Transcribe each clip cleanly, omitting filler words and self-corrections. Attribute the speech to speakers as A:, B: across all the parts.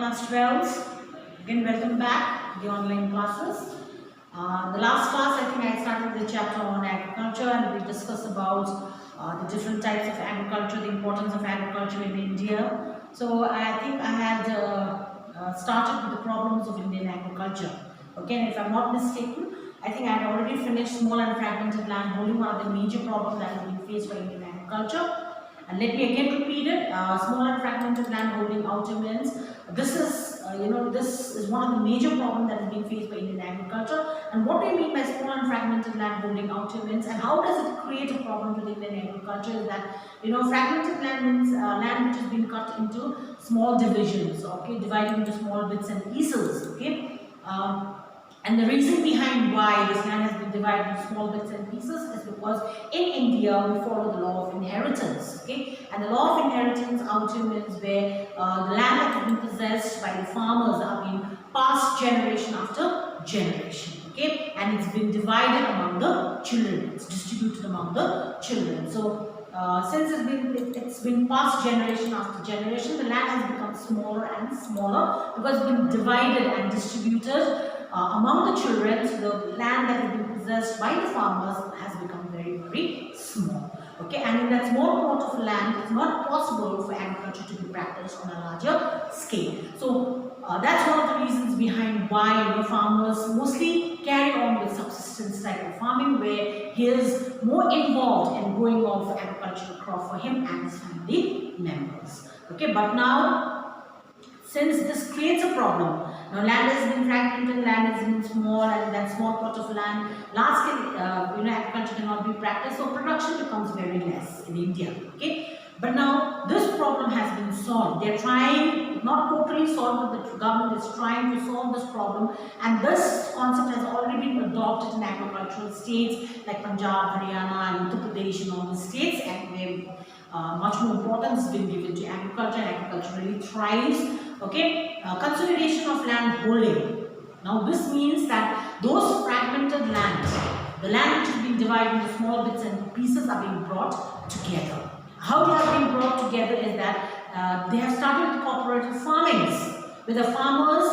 A: class 12. Again, welcome back to the online classes. The last class, I think I started the chapter on agriculture, and we discussed about the different types of agriculture, the importance of agriculture in India. So I think I had started with the problems of Indian agriculture. Okay, and if I'm not mistaken, I think I had already finished small and fragmented land holding, one of the major problems that has been faced by Indian agriculture. And let me again repeat it, small and fragmented land holding outer means, this is, this is one of the major problems that is being faced by Indian agriculture. And what do you mean by small and fragmented land holding outer means, and how does it create a problem to the Indian agriculture is that, fragmented land means land which has been cut into small divisions, okay, divided into small bits and pieces, okay. And the reason behind why this land has been divided into small bits and pieces is because in India we follow the law of inheritance, okay? And the law of inheritance outer means where the land that has been possessed by the farmers are being passed generation after generation, okay? And it's been divided among the children, it's distributed among the children. So since it's been passed generation after generation, the land has become smaller and smaller because it's been divided and distributed among the children. So the land that has been possessed by the farmers has become very, very small. Okay, and in that small plot of land, it's not possible for agriculture to be practiced on a larger scale. So that's one of the reasons behind why farmers mostly carry on with subsistence type of farming, where he is more involved in growing of agricultural crop for him and his family members. Okay, but now, since this creates a problem, now land has been fragmented, land has been small, and that small plot of land, large scale agriculture cannot be practiced, so production becomes very less in India. Okay, but now this problem has been solved. They are trying, not totally solved, but the government is trying to solve this problem, and this concept has already been adopted in agricultural states like Punjab, Haryana, and Uttar Pradesh, and all the states, and where much more importance has been given to agriculture, and agriculture really thrives. Okay, consolidation of land holding. Now this means that those fragmented lands, the land which has been divided into small bits and pieces, are being brought together. How they have been brought together is that they have started cooperative farmings, with the farmers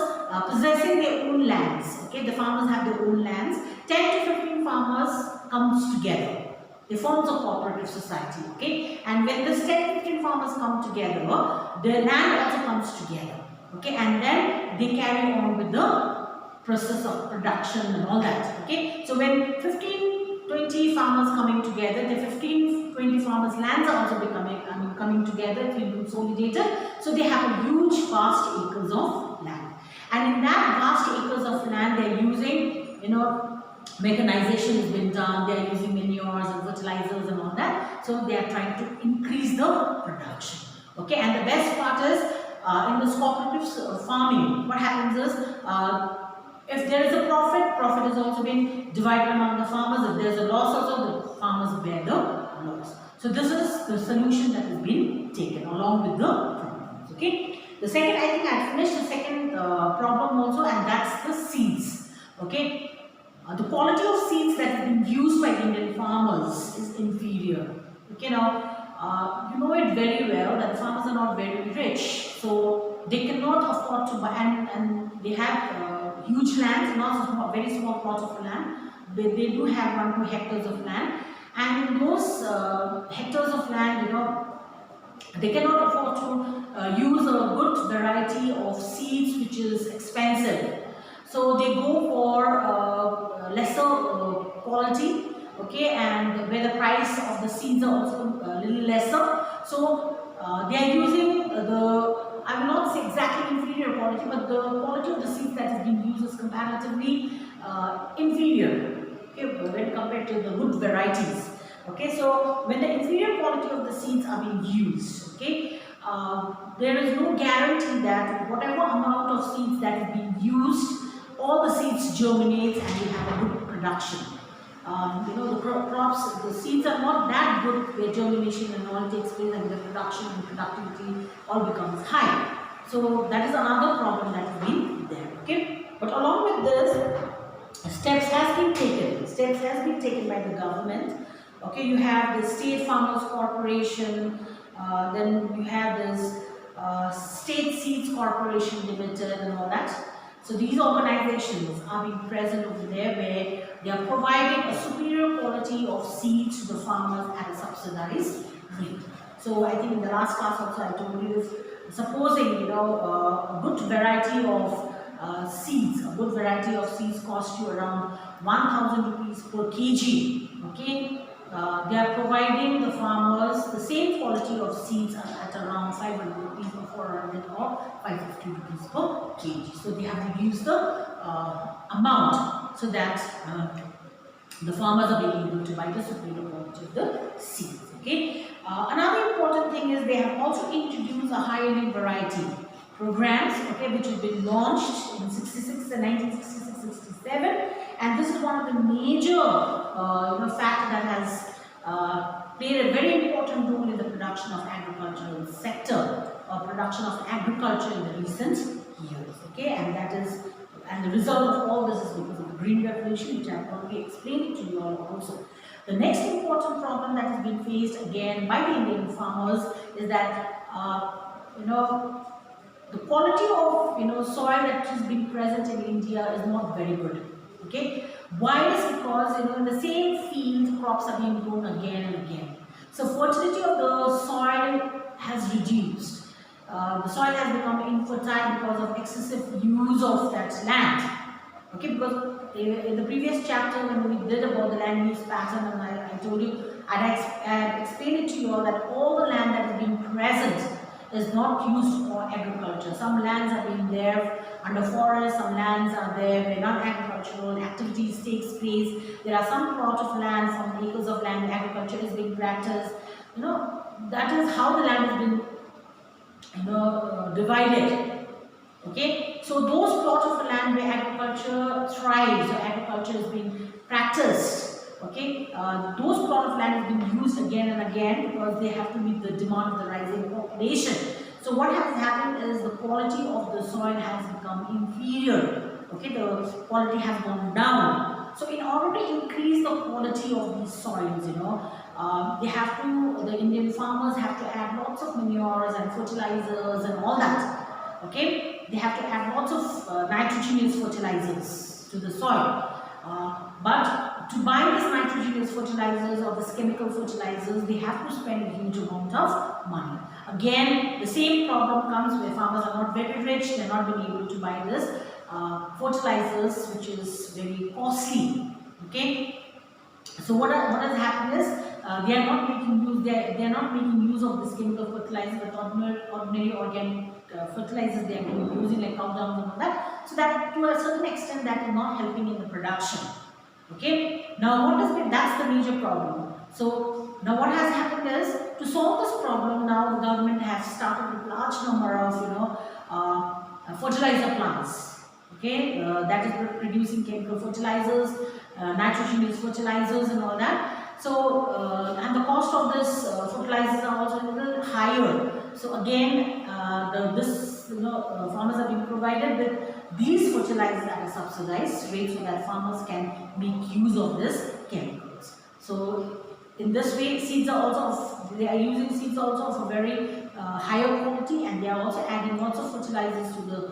A: possessing their own lands. Okay, the farmers have their own lands. 10 to 15 farmers comes together. They forms a cooperative society, okay? And when this 10 to 15 farmers come together, their land also comes together, okay? And then they carry on with the process of production and all that, okay? So when 15, 20 farmers coming together, the 15, 20 farmers' lands are also coming together, it's been consolidated. So they have a huge, vast acres of land. And in that vast acres of land, they are using, mechanization has been done, they are using manures and fertilizers and all that. So they are trying to increase the production. Okay, and the best part is in this cooperative farming, what happens is if there is a profit is also being divided among the farmers. If there is a loss also, the farmers bear the loss. So this is the solution that has been taken along with the problems. Okay, the second, I think I finished the second problem also, and that's the seeds. Okay. The quality of seeds that have been used by Indian farmers is inferior. Okay, now you know it very well that farmers are not very rich, so they cannot afford to buy, and they have huge lands, not a very small plots of land. They do have 1-2 hectares of land, and in those hectares of land, they cannot afford to use a good variety of seeds which is expensive. So they go for lesser quality, okay, and where the price of the seeds are also a little lesser. So they are using I will not say exactly inferior quality, but the quality of the seeds that is being used is comparatively inferior, okay, when compared to the good varieties. Okay, so when the inferior quality of the seeds are being used, okay, there is no guarantee that whatever amount of seeds that is being used, all the seeds germinate and you have a good production. The crops, the seeds are not that good where germination and all takes place, and the production and productivity all becomes high. So that is another problem that has been there. Okay, but along with this, steps has been taken by the government. Okay, you have the State Farmers Corporation, then you have this State Seeds Corporation Limited and all that. So these organizations are being present over there where they are providing a superior quality of seeds to the farmers at a subsidized rate. So I think in the last class also I told you if supposing a good variety of seeds, a good variety of seeds cost you around 1000 rupees per kg, okay? They are providing the farmers the same quality of seeds at around 500 rupees or 400 or 550 rupees per kg. So they have reduced the amount so that the farmers are being able to buy the superior quality of the seeds. Okay. Another important thing is they have also introduced a high yielding variety programs, okay, which have been launched in 1966-67, and this is one of the major fact that has played a very important role in the production of agricultural sector or production of agriculture in the recent years. Okay, and the result of all this is because of the Green Revolution, which I have already explained to you all also. The next important problem that has been faced again by the Indian farmers is that the quality of soil that has been present in India is not very good. Okay, why is because in the same field crops are being grown again and again. So fertility of the soil has reduced. The soil has become infertile because of excessive use of that land. Okay, because in the previous chapter when we did about the land use pattern, and I told you, I had explained it to you all that all the land that is being present is not used for agriculture. Some lands are being there under forest, some lands are there where non-agricultural activities takes place. There are some plot of land, some acres of land where agriculture is being practiced. That is how the land has been divided. Okay, so those plots of land where agriculture thrives or agriculture is being practiced, okay, those plots of land have been used again and again because they have to meet the demand of the rising population. So what has happened is the quality of the soil has become inferior. Okay, the quality has gone down. So in order to increase the quality of these soils, the Indian farmers have to add lots of manures and fertilizers and all that. Okay, they have to add lots of nitrogenous fertilizers to the soil. But to buy these nitrogenous fertilizers or these chemical fertilizers, they have to spend a huge amount of money. Again, the same problem comes where farmers are not very rich, they are not being able to buy this fertilizers, which is very costly. Okay, so what has happened is they are not making use of this chemical fertilizer, but ordinary organic fertilizers they are using like cow dung and all that. So that to a certain extent that is not helping in the production. Okay. Now that's the major problem. So now what has happened is to solve this problem, now the government has started a large number of fertilizer plants. Okay, that is producing chemical fertilizers, nitrogenous fertilizers and all that. So and the cost of this fertilizers are also a little higher. So again, farmers are being provided with these fertilizers at a subsidized rate so that farmers can make use of this chemicals. So in this way, they are using seeds also of a very higher quality, and they are also adding lots of fertilizers to the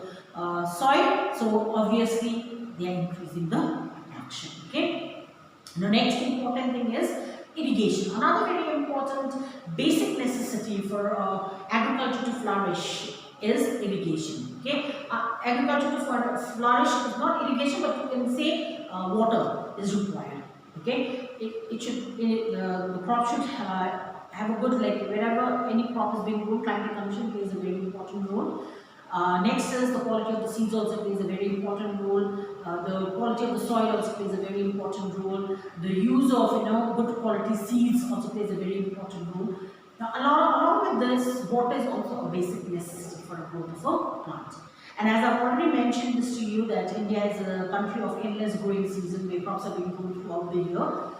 A: soil. So obviously, they are increasing the production. Okay. The next important thing is irrigation. Another very important basic necessity for agriculture to flourish is irrigation. Okay, agriculture to flourish is not irrigation, but you can say water is required. Okay, the crop should have a good, like wherever any crop is being grown, climate condition plays a very important role. Next is the quality of the seeds also plays a very important role. The quality of the soil also plays a very important role. The use of good quality seeds also plays a very important role. Now along with this, water is also a basic necessity for the growth of a plant. And as I've already mentioned this to you that India is a country of endless growing season where crops are being grown throughout the year.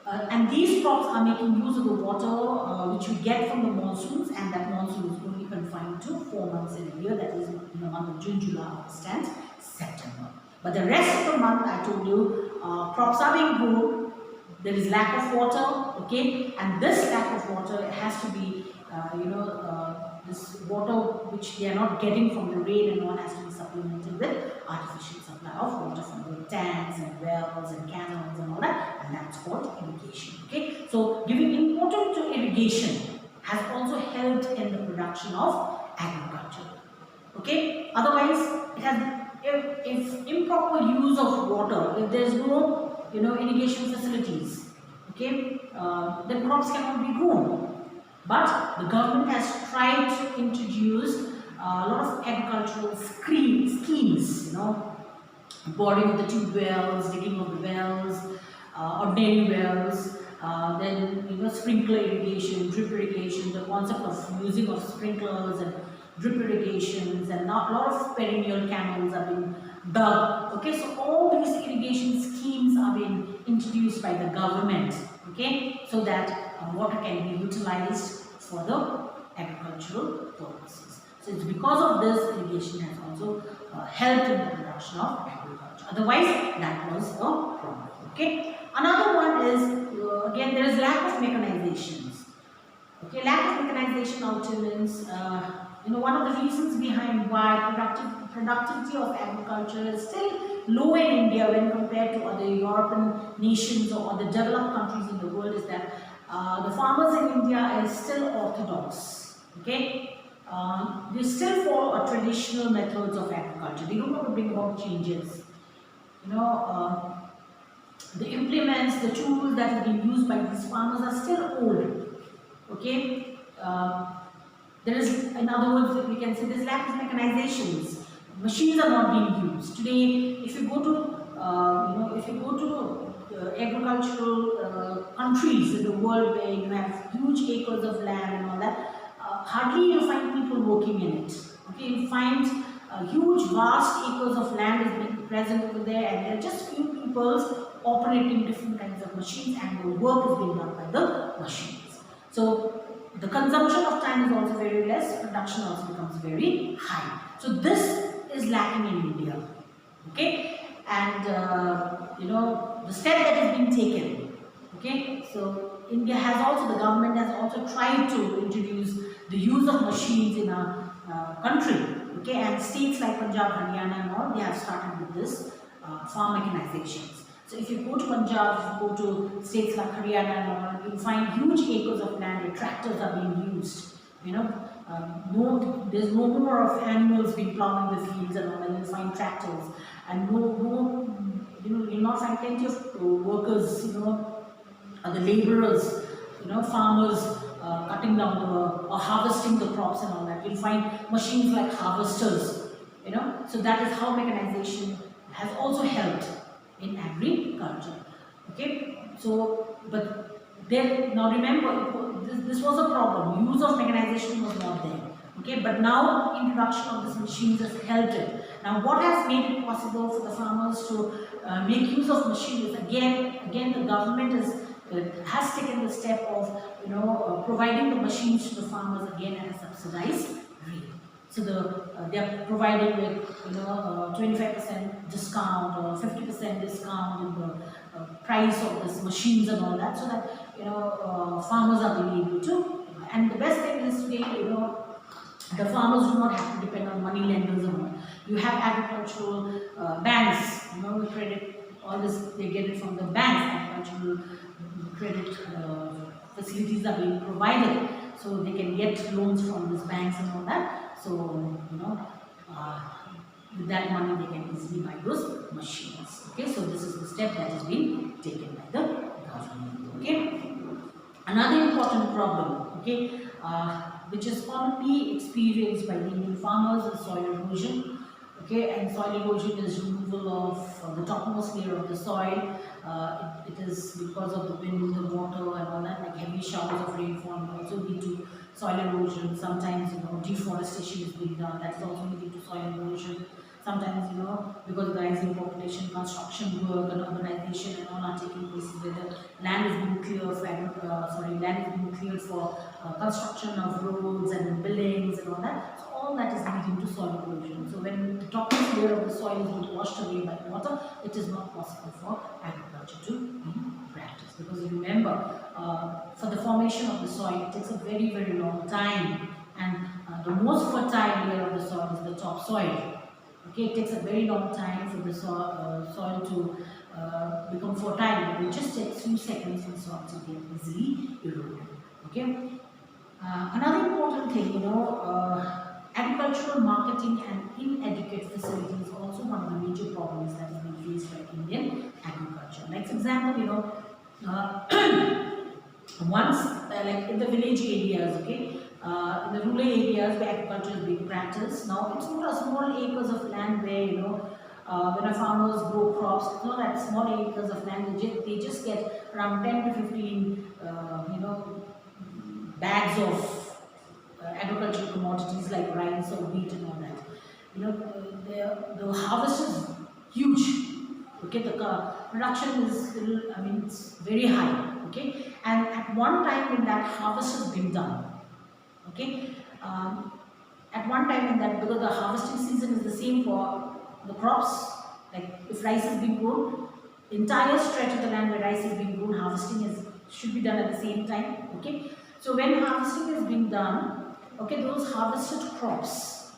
A: And these crops are making use of the water which we get from the monsoons, and that monsoon is only confined to 4 months in a year, that is in the month of June, July, August and September. But the rest of the month, I told you, crops are being grown, there is lack of water, okay, and this lack of water has to be this water which they are not getting from the rain and all has to be supplemented with artificial supply of water from the tanks and wells and canals and all that, and that's called irrigation. Okay, so giving importance to irrigation has also helped in the production of agriculture. Okay, otherwise it has, if improper use of water, if there is no irrigation facilities, okay, then crops cannot be grown. But the government has tried to introduce a lot of agricultural schemes, boring of the tube wells, digging of the wells, ordinary wells, then sprinkler irrigation, drip irrigation, the concept of using of sprinklers and drip irrigations, and a lot of perennial canals are being dug. Okay, so all these irrigation schemes are being introduced by the government. Okay, so that water can be utilized for the agricultural purposes. So it's because of this irrigation has also helped in the production of agriculture. Otherwise, that was a problem. Okay. Another one is again there is lack of mechanizations. Okay, lack of mechanization also means one of the reasons behind why productivity of agriculture is still low in India when compared to other European nations or other developed countries in the world is that the farmers in India are still orthodox. Okay, they still follow traditional methods of agriculture. They don't want to bring about changes. The implements, the tools that have been used by these farmers are still old. Okay, there is, in other words, we can say there's lack of mechanizations. Machines are not being used today. If you go to agricultural countries in the world where you have huge acres of land and all that, hardly you find people working in it. Okay, you find huge, vast acres of land is being present over there, and there are just few people operating different kinds of machines, and the work is being done by the machines. So the consumption of time is also very less, production also becomes very high. So this is lacking in India. Okay, and the step that has been taken. Okay, so India has also, the government has also tried to introduce the use of machines in our country. Okay, and states like Punjab, Haryana and all, they have started with this farm mechanizations. So if you go to Punjab, if you go to states like Haryana and all, you'll find huge acres of land where tractors are being used. There's no more of animals being plowing the fields and all, and you'll find tractors, and you'll not find plenty of workers, the laborers, farmers cutting down or harvesting the crops and all that. You'll find machines like harvesters, so that is how mechanization has also helped in agriculture. Okay, so but then now remember this was a problem. Use of mechanization was not there. Okay, but now introduction of these machines has helped it. Now what has made it possible for the farmers to make use of machines? Again the government has taken the step of providing the machines to the farmers again at a subsidized rate. So they are providing with 25% discount or 50% discount in the price of these machines and all that, so that farmers are being able to. And the best thing is today, the farmers do not have to depend on money lenders and all. You have agricultural banks, credit, all this they get it from the banks. Agricultural credit facilities are being provided, so they can get loans from these banks and all that. So with that money they can easily buy those machines. Okay, so this is the step that is being taken by the government. Okay, another important problem, okay, which is commonly experienced by the Indian farmers is soil erosion. Okay, and soil erosion is removal of the topmost layer of the soil. It is because of the wind, the water and all that, like heavy showers of rainfall will also lead to soil erosion. Sometimes deforestation is being done, that is also leading to soil erosion. Sometimes because of the rising population, construction work and urbanization and all are taking place where the land is being cleared for construction of roads and buildings and all that. So all that is leading to soil erosion. So when the topmost layer of the soil is being washed away by water, it is not possible for agriculture to be practiced. Because remember, for the formation of the soil, it takes a very, very long time, and the most fertile layer of the soil is the topsoil. Okay, it takes a very long time for the soil to become fertile, but it just takes few seconds for the soil to get easily eroded. Okay. Another important thing, agricultural marketing and inadequate facilities is also one of the major problems that is being faced by Indian agriculture. Like for example, once like in the village areas, okay, in the rural areas where agriculture is being practiced, now it's not a small acres of land where when our farmers grow crops, it's not that small acres of land. They just get around 10 to 15, bags of agricultural commodities like rice or wheat and all that. The harvest is huge. Okay, the production is it's very high. Okay, and at one time when that harvest has been done, okay, at one time when that, because the harvesting season is the same for the crops, like if rice has been grown, the entire stretch of the land where rice is being grown, harvesting should be done at the same time. Okay, so when harvesting is being done, okay, those harvested crops,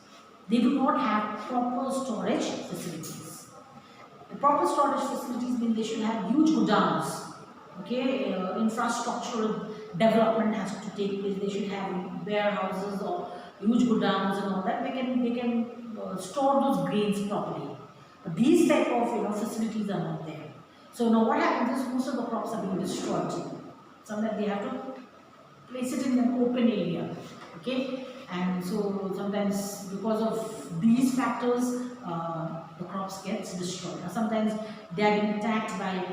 A: they do not have proper storage facilities. The proper storage facilities mean they should have huge godowns. Okay, infrastructural development has to take place. They should have warehouses or huge godowns and all that. They can store those grains properly. But these type of facilities are not there. So now what happens is most of the crops are being destroyed. Sometimes they have to place it in an open area. Okay, and so sometimes because of these factors, the crops gets destroyed. Or sometimes they are being attacked by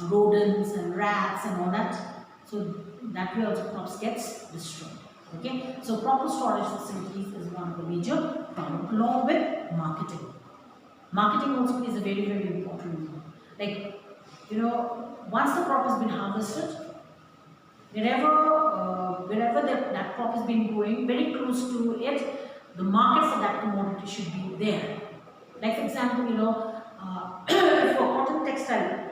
A: rodents and rats and all that. So that way also crops gets destroyed. Okay, so proper storage facilities is one of the major problems, along with marketing. Marketing also plays a very, very important role. Like, once the crop has been harvested, wherever that crop has been growing, very close to it, the market for that commodity should be there. Like for example, if for cotton textile,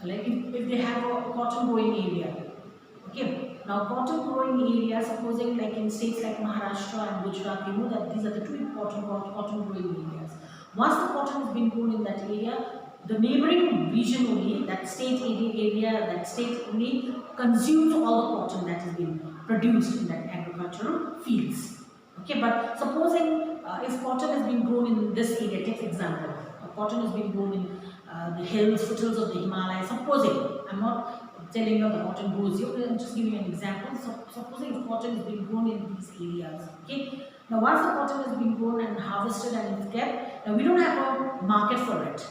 A: like if they have a cotton growing area, okay, now cotton growing area, supposing like in states like Maharashtra and Gujarat, that these are the two important cotton growing areas. Once the cotton has been grown in that area, the neighboring region only, that state that state only consumes all the cotton that has been produced in that agricultural fields. Okay, but supposing if cotton has been grown in this area, take example, cotton has been grown in the foothills of the Himalayas. Supposing, I'm not telling you the cotton grows here, I'm just giving you an example. So, supposing if cotton has been grown in these areas, okay. Now, once the cotton has been grown and harvested and it's kept, now we don't have a market for it.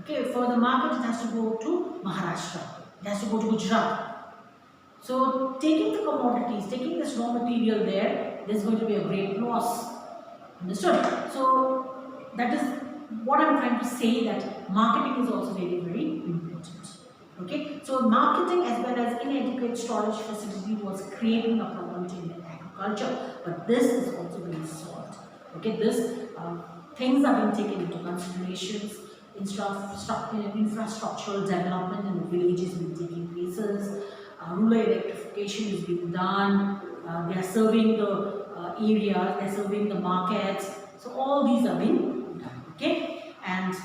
A: Okay, for the market, it has to go to Maharashtra, it has to go to Gujarat. So, taking the commodities, taking this raw material there's going to be a great loss. Understood? So, that is what I'm trying to say, that marketing is also very, very important. Okay, so marketing as well as inadequate storage facility was creating a problem to Indian agriculture, but this is also being solved. Okay, things are being taken into considerations. Infrastructural development in the villages is being taking places. Rural electrification is being done. They are serving the areas, they are serving the markets. So all these are being done. Okay, and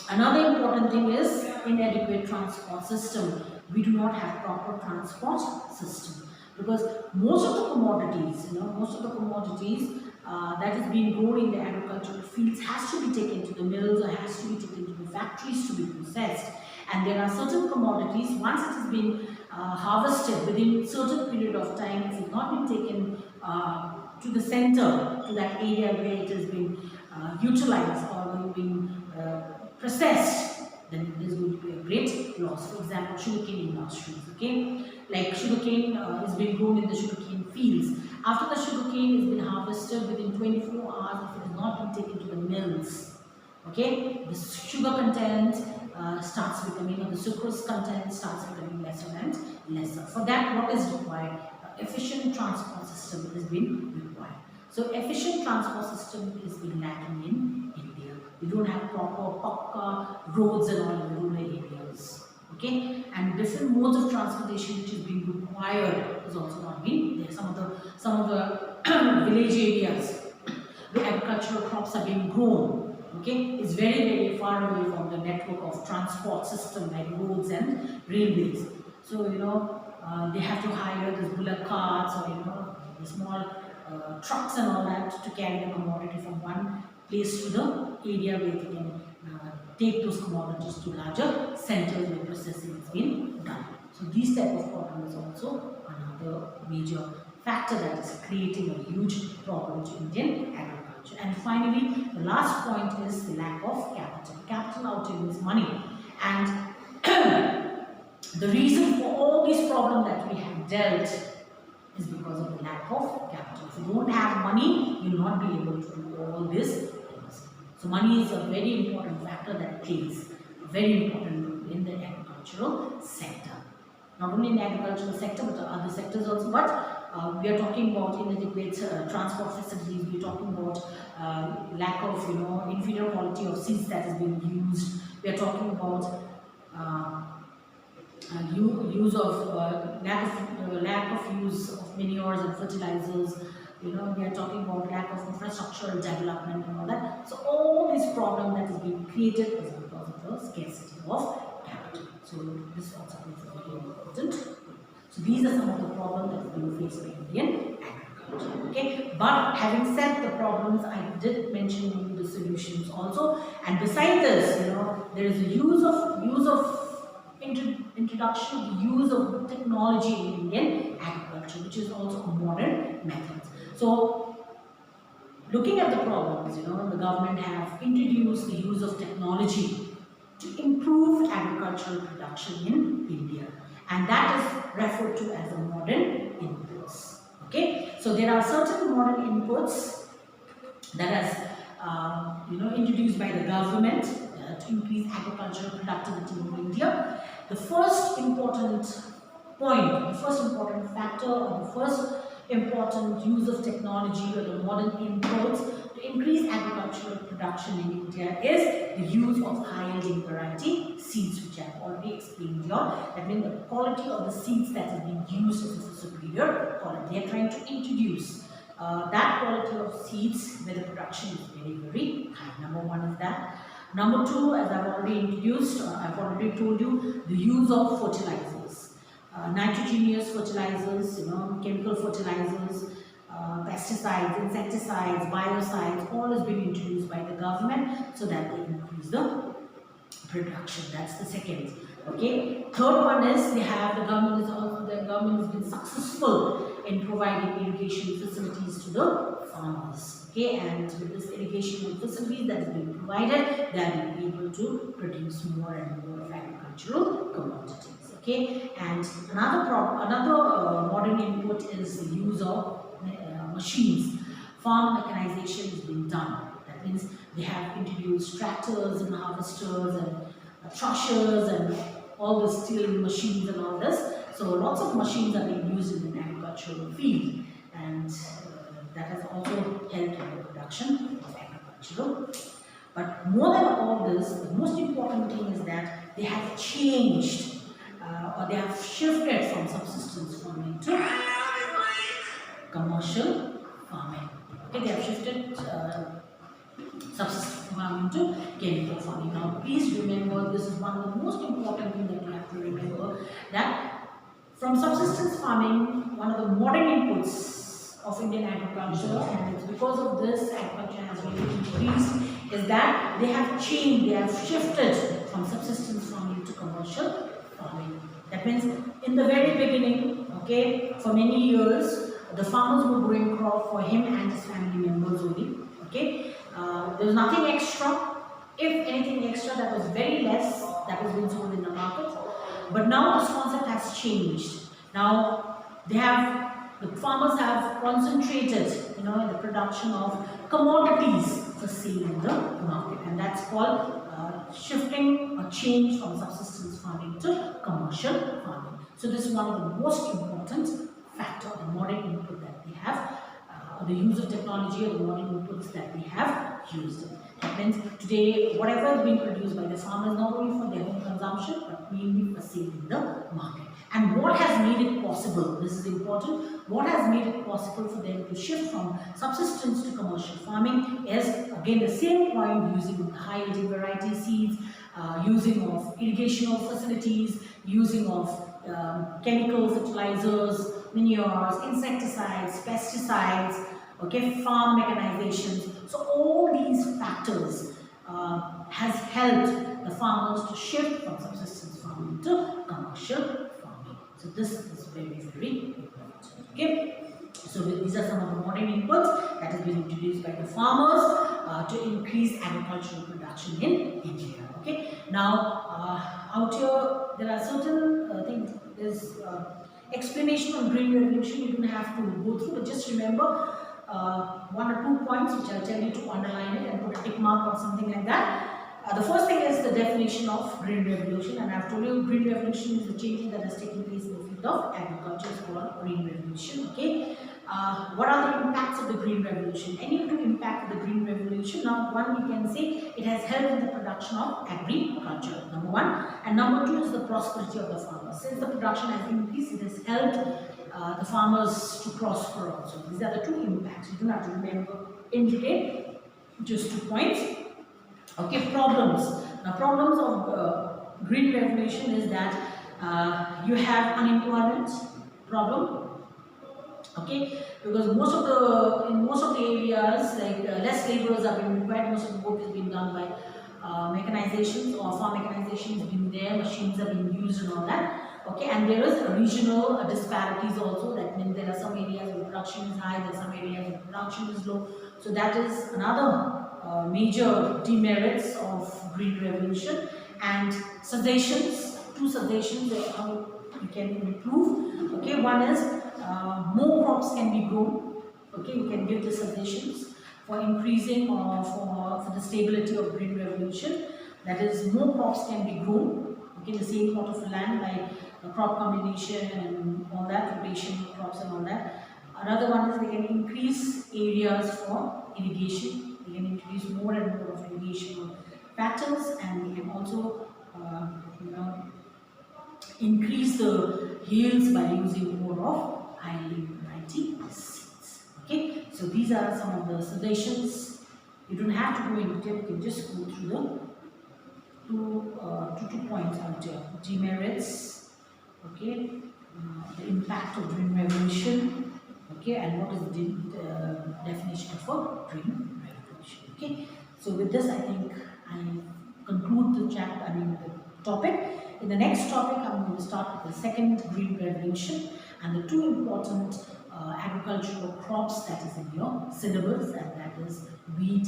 A: another important thing is inadequate transport system. We do not have proper transport system because most of the commodities, that is being grown in the agricultural fields has to be taken to the mills or has to be taken to the factories to be processed. And there are certain commodities, once it has been harvested within a certain period of time, if it has not been taken to the center, to that area where it has been utilized or been processed, then there is going to be a great loss. For example, sugarcane industries, okay? Like sugarcane is being grown in the sugarcane fields. After the sugarcane has been harvested, within 24 hours, if it has not been taken to the mills, okay, the sugar content starts becoming, or the sucrose content starts becoming lesser and lesser. For that, what is required? Efficient transport system has been required. So, efficient transport system is been lacking in India. We don't have proper pakka roads and all in the rural areas. okay, and different modes of transportation which is being required is also not being there. Some of the village areas where agricultural crops are being grown, okay, is very far away from the network of transport system like roads and railways. So they have to hire these bullock carts or the small trucks and all that to carry the commodity from one place to the area where they can take those commodities to larger centers where processing is being done. So these type of problems is also another major factor that is creating a huge problem to Indian agriculture. And finally, the last point is the lack of capital. Capital outlay is money, and the reason for all these problems that we have dealt is because of the lack of capital. If you don't have money, you will not be able to do all these things. So money is a very important factor that plays a very important role in the agricultural sector. Not only in the agricultural sector, but the other sectors also. But we are talking about inadequate transport facilities. We are talking about lack of inferior quality of seeds that is being used. We are talking about use of lack of use of manures and fertilizers. We are talking about lack of infrastructural development and all that. So all these problems that is being created is because of the scarcity of capital. So this also is very important. So these are some of the problems that is being faced by Indian agriculture. Okay, but having said the problems, I did mention the solutions also. And beside this, there is a introduction of the use of technology in Indian agriculture, which is also a modern method. So, looking at the problems, the government have introduced the use of technology to improve agricultural production in India, and that is referred to as a modern inputs. Okay, so there are certain modern inputs that has introduced by the government to increase agricultural productivity in India. The first important point, the first important factor, or the first important use of technology or the modern inputs to increase agricultural production in India is the use of high-yielding variety seeds, which I have already explained here. That means the quality of the seeds that is being used is a superior quality. They are trying to introduce that quality of seeds where the production is very high. Number one is that. Number two, as I've already introduced, I've already told you, the use of fertilizers. Nitrogenous fertilizers, chemical fertilizers, pesticides, insecticides, biocides, all has been introduced by the government so that they increase the production. That's the second. Okay. Third one is the government has been successful in providing irrigation facilities to the farmers. Okay, and with this irrigation facilities that has been provided, they are able to produce more and more of agricultural commodities. Okay, and another modern input is the use of machines. Farm mechanization is being done. That means they have introduced tractors and harvesters and threshers and all the steering machines and all this. So lots of machines are being used in the agricultural field, and that has also helped in the production of agricultural. But more than all this, the most important thing is that they have changed or they have shifted from subsistence farming to commercial farming. Okay, they have shifted subsistence farming to chemical farming. Now, please remember, this is one of the most important things that you have to remember, that from subsistence farming, one of the modern inputs of Indian agriculture, and it's because of this agriculture has really increased, is that they have changed, they have shifted from subsistence farming to commercial farming. That means in the very beginning, okay, for many years, the farmers were growing crop for him and his family members only. Okay, there was nothing extra. If anything extra, that was very less that was being sold in the market. But now this concept has changed. Now the farmers have concentrated, in the production of commodities for sale in the market, and that's called shifting or change from subsistence farming to commercial farming. So this is one of the most important factor, the modern input that we have, the use of technology or the modern inputs that we have used. That Means today, whatever is being produced by the farmers, not only for their own consumption, but mainly for sale in the market. And what has made it possible, this is important, what has made it possible for them to shift from subsistence to commercial farming is, again, the same point, using high-yielding variety seeds, using of irrigational facilities, using of chemical fertilizers, manures, insecticides, pesticides, okay, farm mechanizations. So all these factors has helped the farmers to shift from subsistence farming to commercial farming. So this is very, very important. Okay. So these are some of the modern inputs that has been introduced by the farmers to increase agricultural production in India. Okay. Now out here there are certain things. There's explanation on Green Revolution. You don't have to go through, but just remember one or two points which I'll tell you to underline it and put a tick mark or something like that. The first thing is the definition of Green Revolution, and I've told you Green Revolution is the change that has taken place in the field of agriculture is called Green Revolution. Okay. What are the impacts of the Green Revolution? Any two impact of the Green Revolution. Now, one, we can say it has helped in the production of agriculture, number one, and number two is the prosperity of the farmers. Since the production has increased, it has helped the farmers to prosper also. These are the two impacts. You don't have to remember, indicate just 2 points. Okay, problems. Now, problems of Green Revolution is that you have unemployment problem. Okay, because in most of the areas, like less laborers are being required. Most of the work is being done by mechanizations or farm mechanization is being there. Machines are being used and all that. Okay, and there is regional disparities also. That means there are some areas where production is high, there are some areas where production is low. So that is another major demerits of Green Revolution. And suggestions, two suggestions how you can improve. Okay, one is more crops can be grown. Okay, you can give the suggestions for increasing or for the stability of Green Revolution. That is, more crops can be grown. Okay, the same plot of land by crop combination and all that, rotation crops and all that. Another one is they can increase areas for irrigation. They can introduce more and more of irrigation patterns, and they can also increase the yields by using more of high-yielding variety seeds. Okay, so these are some of the suggestions. You don't have to go into detail. You can just go through the two points out here. Demerits. Okay, the impact of Green Revolution. Okay, and what is the definition of a Green Revolution? Okay, so with this, I think I conclude the chapter. The topic. In the next topic, I'm going to start with the second Green Revolution and the two important agricultural crops that is in your syllabus, and that is wheat